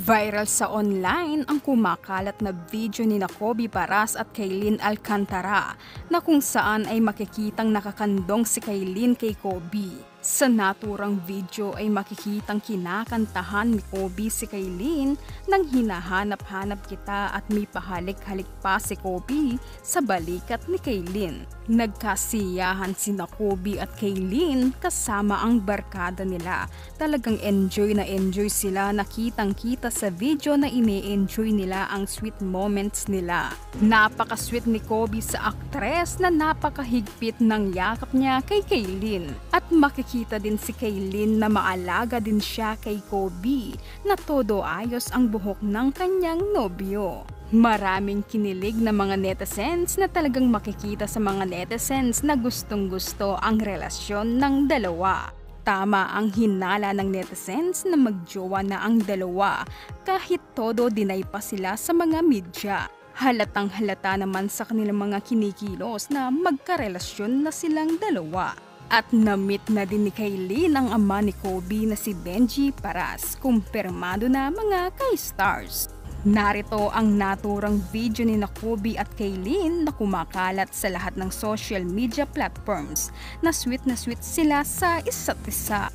Viral sa online ang kumakalat na video ni Kobe Paras at Kailin Alcantara na kung saan ay makikitang nakakandong si Kailin kay Kobe. Sa naturang video ay makikitang kinakantahan ni Kobe si Kailin nang hinahanap-hanap kita at may pahalik-halik pa si Kobe sa balikat ni Kailin. Nagkasiyahan sina Kobe at Kailin kasama ang barkada nila. Talagang enjoy na enjoy sila, nakitang-kita sa video na ine-enjoy nila ang sweet moments nila. Napaka-sweet ni Kobe sa aktres na napakahigpit ng yakap niya kay Kailin. At makikita din si Kailin na maalaga din siya kay Kobe na todo ayos ang buhok ng kanyang nobyo. Maraming kinilig na mga netizens na talagang makikita sa mga netizens na gustong-gusto ang relasyon ng dalawa. Tama ang hinala ng netizens na magjowa na ang dalawa kahit todo dinay pa sila sa mga media. Halatang halata naman sa kanilang mga kinikilos na magkarelasyon na silang dalawa. At na-meet na din ni Kailin ang ama ni Kobe na si Benji Paras, kumpirmado na mga ka-stars. Narito ang naturang video ni Kobe at Kailin na kumakalat sa lahat ng social media platforms na sweet sila sa isa't isa.